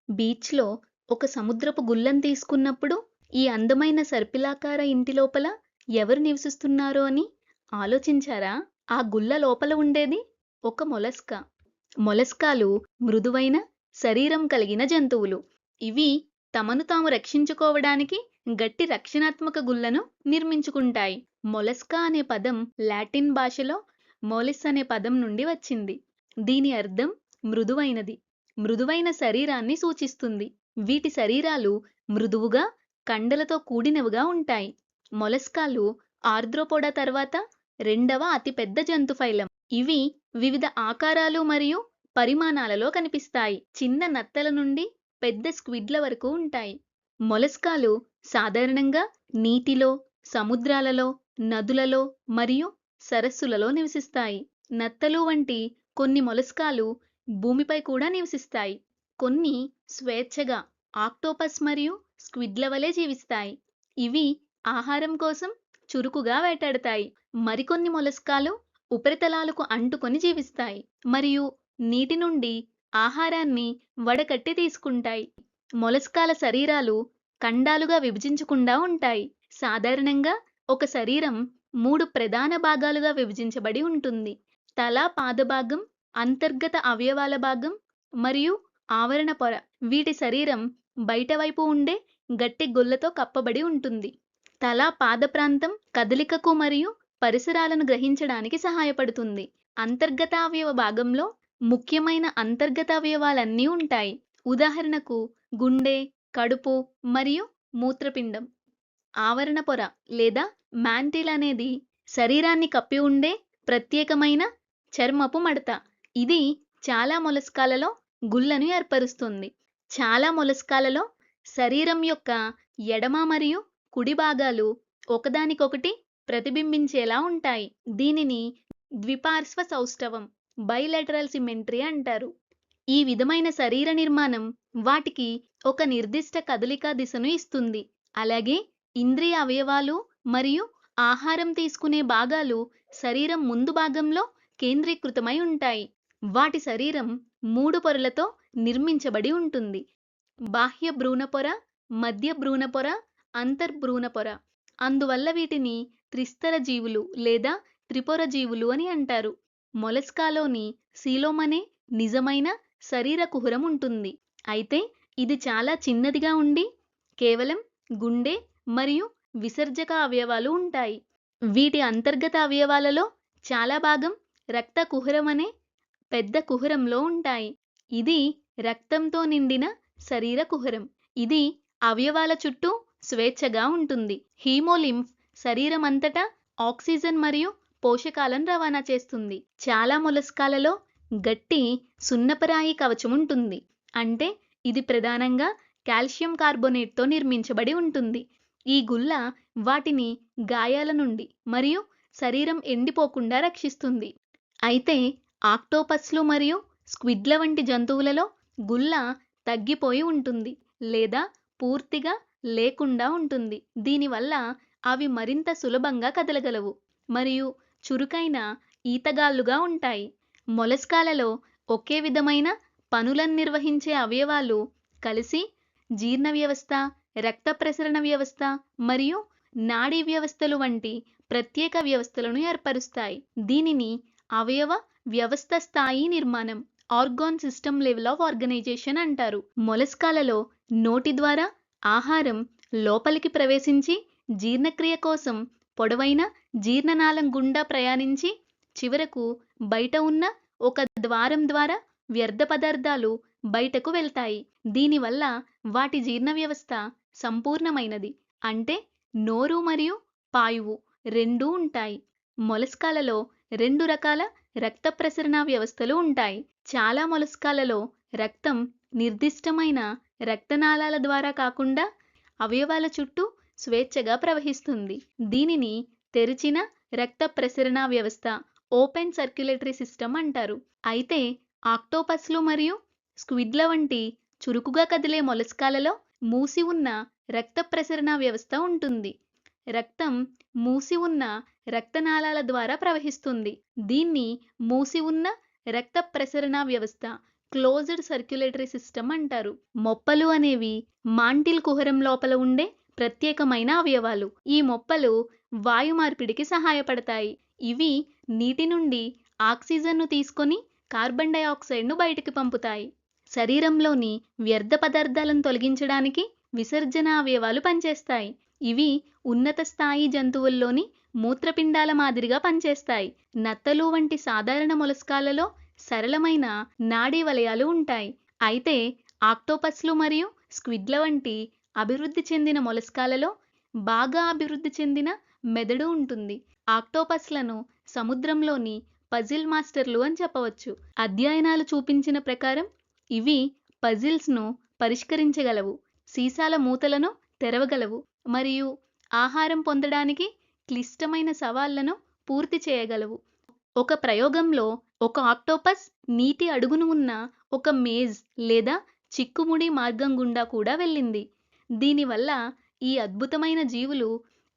బీచ్‌లో ఒక సముద్రపు గుల్లని తీసుకున్నప్పుడు, ఈ అందమైన సర్పిలాకార ఇంటి లోపల ఎవరు నివసిస్తున్నారో అని ఆలోచించారా? ఆ గుల్ల లోపల ఉండేది ఒక మొలస్కా. మొలస్కాలు మృదువైన శరీరం కలిగిన జంతువులు. ఇవి తమను తాము రక్షించుకోవడానికి గట్టి రక్షణాత్మక గుల్లను నిర్మించుకుంటాయి. మొలస్కా అనే పదం లాటిన్ భాషలో మోలిస్ అనే పదం నుండి వచ్చింది. దీని అర్థం మృదువైనది. మృదువైన శరీరాన్ని సూచిస్తుంది. వీటి శరీరాలు మృదువుగా, కండలతో కూడినవిగా ఉంటాయి. మొలస్కాలు ఆర్త్రోపోడా తర్వాత రెండవ అతిపెద్ద జంతుఫైలం. ఇవి వివిధ ఆకారాలు మరియు పరిమాణాలలో కనిపిస్తాయి. చిన్న నత్తల నుండి పెద్ద స్క్విడ్ల వరకు ఉంటాయి. మొలస్కాలు సాధారణంగా నీటిలో, సముద్రాలలో, నదులలో మరియు సరస్సులలో నివసిస్తాయి. నత్తలు వంటి కొన్ని మొలస్కాలు భూమిపై కూడా నివసిస్తాయి. కొన్ని స్వేచ్ఛగా ఆక్టోపస్ మరియు స్క్విడ్ల వలె జీవిస్తాయి. ఇవి ఆహారం కోసం చురుకుగా వేటాడతాయి. మరికొన్ని మొలస్కాలు ఉపరితలాలకు అంటుకొని జీవిస్తాయి మరియు నీటి నుండి ఆహారాన్ని వడకట్టి తీసుకుంటాయి. మొలస్కాల శరీరాలు ఖండాలుగా విభజించకుండా ఉంటాయి. సాధారణంగా ఒక శరీరం 3 ప్రధాన భాగాలుగా విభజించబడి ఉంటుంది. తల, పాదభాగం, అంతర్గత అవయవాల భాగం మరియు ఆవరణ పొర. వీటి శరీరం బయటవైపు ఉండే గట్టి గొల్లతో కప్పబడి ఉంటుంది. తల, పాద ప్రాంతం కదలికకు మరియు పరిసరాలను గ్రహించడానికి సహాయపడుతుంది. అంతర్గత అవయవ భాగంలో ముఖ్యమైన అంతర్గత అవయవాలన్నీ ఉంటాయి. ఉదాహరణకు గుండె, కడుపు మరియు మూత్రపిండం. ఆవరణ పొర లేదా మ్యాంటిల్ అనేది శరీరాన్ని కప్పి ఉండే ప్రత్యేకమైన చర్మపు మడత. ఇది చాలా మొలస్కాలలో గుల్లను ఏర్పరుస్తుంది. చాలా మొలస్కాలలో శరీరం యొక్క ఎడమ మరియు కుడి భాగాలు ఒకదానికొకటి ప్రతిబింబించేలా ఉంటాయి. దీనిని ద్విపార్శ్వ సౌష్ఠవం బైలేటరల్ సిమెట్రీ అంటారు. ఈ విధమైన శరీర నిర్మాణం వాటికి ఒక నిర్దిష్ట కదలిక దిశను ఇస్తుంది. అలాగే ఇంద్రియ అవయవాలు మరియు ఆహారం తీసుకునే భాగాలు శరీరం ముందు భాగంలో కేంద్రీకృతమై ఉంటాయి. వాటి శరీరం 3 పొరలతో నిర్మించబడి ఉంటుంది. బాహ్య భ్రూణ పొర, మధ్య భ్రూణ పొర, అంతర్భ్రూణ పొర. అందువల్ల వీటిని త్రిస్తర జీవులు లేదా త్రిపొర జీవులు అని అంటారు. మొలస్కాలోని సీలోమ్ అనే నిజమైన శరీర కుహరం ఉంటుంది. అయితే ఇది చాలా చిన్నదిగా ఉండి కేవలం గుండె మరియు విసర్జక అవయవాలు ఉంటాయి. వీటి అంతర్గత అవయవాలలో చాలా భాగం రక్త కుహరం అనే పెద్ద కుహరంలో ఉంటాయి. ఇది రక్తంతో నిండిన శరీర కుహరం. ఇది అవయవాల చుట్టూ స్వేచ్ఛగా ఉంటుంది. హీమోలింఫ్ శరీరం అంతటా ఆక్సిజన్ మరియు పోషకాలను రవాణా చేస్తుంది. చాలా మొలస్కాలలో గట్టి సున్నపరాయి కవచం ఉంటుంది. అంటే ఇది ప్రధానంగా కాల్షియం కార్బోనేట్తో నిర్మించబడి ఉంటుంది. ఈ గుల్ల వాటిని గాయాల నుండి మరియు శరీరం ఎండిపోకుండా రక్షిస్తుంది. అయితే ఆక్టోపస్లు మరియు స్క్విడ్ల వంటి జంతువులలో గుల్ల తగ్గిపోయి ఉంటుంది లేదా పూర్తిగా లేకుండా ఉంటుంది. దీనివల్ల అవి మరింత సులభంగా కదలగలవు మరియు చురుకైన ఈతగాళ్లుగా ఉంటాయి. మొలస్కాలలో ఒకే విధమైన పనులను నిర్వహించే అవయవాలు కలిసి జీర్ణ వ్యవస్థ, రక్త ప్రసరణ వ్యవస్థ మరియు నాడీ వ్యవస్థలు వంటి ప్రత్యేక వ్యవస్థలను ఏర్పరుస్తాయి. దీనిని అవయవ వ్యవస్థ స్థాయి నిర్మాణం organ system level of organisation అంటారు. మొలస్కాలలో నోటి ద్వారా ఆహారం లోపలికి ప్రవేశించి జీర్ణక్రియ కోసం పొడవైన జీర్ణనాళం గుండా ప్రయాణించి చివరకు బయట ఉన్న ఒక ద్వారం ద్వారా వ్యర్థ పదార్థాలు బయటకు వెళ్తాయి. దీనివల్ల వాటి జీర్ణ వ్యవస్థ సంపూర్ణమైనది. అంటే నోరు మరియు పాయువు రెండూ ఉంటాయి. మొలస్కాలలో 2 రకాల రక్త ప్రసరణ వ్యవస్థలు ఉంటాయి. చాలా మొలస్కాలలో రక్తం నిర్దిష్టమైన రక్తనాళాల ద్వారా కాకుండా అవయవాల చుట్టూ స్వేచ్ఛగా ప్రవహిస్తుంది. దీనిని తెరిచిన రక్త ప్రసరణ వ్యవస్థ ఓపెన్ సర్క్యులేటరీ సిస్టమ్ అంటారు. అయితే ఆక్టోపస్లు మరియు స్క్విడ్ల వంటి చురుకుగా కదిలే మొలస్కాలలో మూసి ఉన్న రక్త ప్రసరణ వ్యవస్థ ఉంటుంది. రక్తం మూసి ఉన్న రక్తనాళాల ద్వారా ప్రవహిస్తుంది. దీన్ని మూసి ఉన్న రక్త ప్రసరణ వ్యవస్థ క్లోజ్డ్ సర్క్యులేటరీ సిస్టమ్ అంటారు. మొప్పలు అనేవి మాంటిల్ కుహరం లోపల ఉండే ప్రత్యేకమైన అవయవాలు. ఈ మొప్పలు వాయు మార్పిడికి సహాయపడతాయి. ఇవి నీటి నుండి ఆక్సిజన్ను తీసుకొని కార్బన్ డయాక్సైడ్ను బయటికి పంపుతాయి. శరీరంలోని వ్యర్థ పదార్థాలను తొలగించడానికి విసర్జన అవయవాలు పనిచేస్తాయి. ఇవి ఉన్నత స్థాయి జంతువుల్లోని మూత్రపిండాల మాదిరిగా పనిచేస్తాయి. నత్తలు వంటి సాధారణ మొలస్కాలలో సరళమైన నాడీ వలయాలు ఉంటాయి. అయితే ఆక్టోపస్లు మరియు స్క్విడ్ల వంటి అభివృద్ధి చెందిన మొలస్కాలలో బాగా అభివృద్ధి చెందిన మెదడు ఉంటుంది. ఆక్టోపస్లను సముద్రంలోని పజిల్ మాస్టర్లు అని చెప్పవచ్చు. అధ్యయనాలు చూపించిన ప్రకారం ఇవి పజిల్స్ను పరిష్కరించగలవు, సీసాల మూతలను తెరవగలవు మరియు ఆహారం పొందడానికి క్లిష్టమైన సవాళ్లను పూర్తి చేయగలవు. ఒక ప్రయోగంలో ఒక ఆక్టోపస్ నీటి అడుగున ఉన్న ఒక మేజ్ లేదా చిక్కుముడి మార్గం గుండా కూడా వెళ్ళింది. దీనివల్ల ఈ అద్భుతమైన జీవులు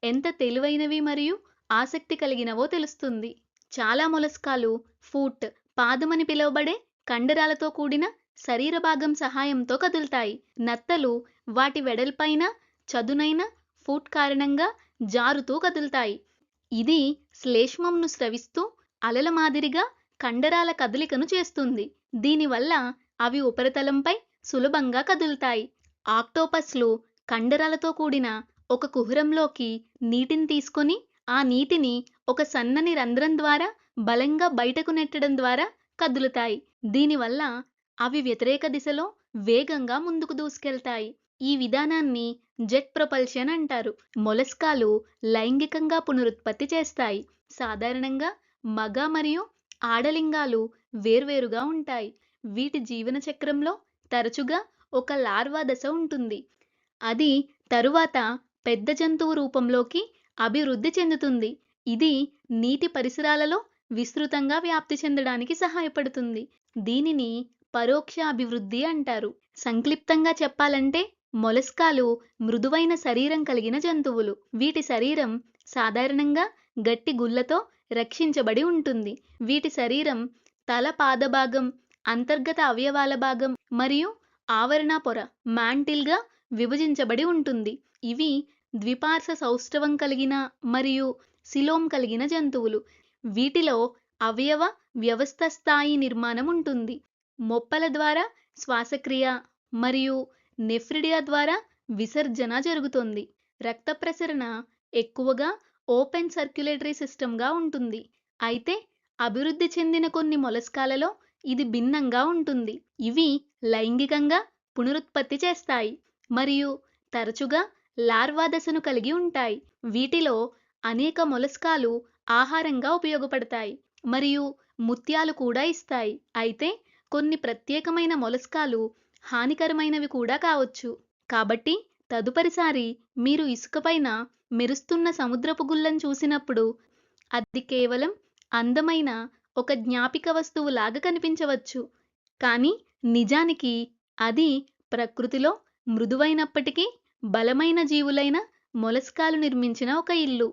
ఎంత తెలివైనవి మరియు ఆసక్తి కలిగినవో తెలుస్తుంది. చాలా మొలస్కాలు ఫూట్, పాదమని పిలువబడే కండరాలతో కూడిన శరీర భాగం సహాయంతో కదులుతాయి. నత్తలు వాటి వెడల్పైన చదునైన ఫూట్ కారణంగా జారుతూ కదులుతాయి. ఇది శ్లేష్మంను స్రవిస్తూ అలల మాదిరిగా కండరాల కదలికను చేస్తుంది. దీనివల్ల అవి ఉపరితలంపై సులభంగా కదులుతాయి. ఆక్టోపస్లు కండరాలతో కూడిన ఒక కుహరంలోకి నీటిని తీసుకొని ఆ నీటిని ఒక సన్నని రంధ్రం ద్వారా బలంగా బయటకు నెట్టడం ద్వారా కదులుతాయి. దీనివల్ల అవి వ్యతిరేక దిశలో వేగంగా ముందుకు దూసుకెళ్తాయి. ఈ విధానాన్ని జెట్ ప్రొపల్షన్ అంటారు. మొలస్కాలు లైంగికంగా పునరుత్పత్తి చేస్తాయి. సాధారణంగా మగ మరియు ఆడలింగాలు వేర్వేరుగా ఉంటాయి. వీటి జీవన చక్రంలో తరచుగా ఒక లార్వా దశ ఉంటుంది. అది తరువాత పెద్ద జంతువు రూపంలోకి అభివృద్ధి చెందుతుంది. ఇది నీటి పరిసరాలలో విస్తృతంగా వ్యాప్తి చెందడానికి సహాయపడుతుంది. దీనిని పరోక్ష అభివృద్ధి అంటారు. సంక్లిప్తంగా చెప్పాలంటే మొలస్కాలు మృదువైన శరీరం కలిగిన జంతువులు. వీటి శరీరం సాధారణంగా గట్టి గుల్లతో రక్షించబడి ఉంటుంది. వీటి శరీరం తల, పాదభాగం, అంతర్గత అవయవాల భాగం మరియు ఆవరణ పొర మాంటిల్గా విభజించబడి ఉంటుంది. ఇవి ద్విపార్శ్వ సౌష్ఠవం కలిగిన మరియు సిలోమ్ కలిగిన జంతువులు. వీటిలో అవయవ వ్యవస్థ స్థాయి నిర్మాణం ఉంటుంది. మొప్పల ద్వారా శ్వాసక్రియ మరియు నెఫ్రిడియా ద్వారా విసర్జన జరుగుతుంది. రక్త ప్రసరణ ఎక్కువగా ఓపెన్ సర్క్యులేటరీ సిస్టమ్గా ఉంటుంది. అయితే అభివృద్ధి చెందిన కొన్ని మొలస్కాలలో ఇది భిన్నంగా ఉంటుంది. ఇవి లైంగికంగా పునరుత్పత్తి చేస్తాయి మరియు తరచుగా లార్వా దశను కలిగి ఉంటాయి. వీటిలో అనేక మొలస్కాలు ఆహారంగా ఉపయోగపడతాయి మరియు ముత్యాలు కూడా ఇస్తాయి. అయితే కొన్ని ప్రత్యేకమైన మొలస్కాలు హానికరమైనవి కూడా కావచ్చు. కాబట్టి తదుపరిసారి మీరు ఇసుకపైన మెరుస్తున్న సముద్రపు గుల్లను చూసినప్పుడు అది కేవలం అందమైన ఒక జ్ఞాపిక వస్తువు లాగా కనిపించవచ్చు. కానీ నిజానికి అది ప్రకృతిలో మృదువైనప్పటికీ బలమైన జీవులైన మొలస్కాలు నిర్మించిన ఒక ఇల్లు.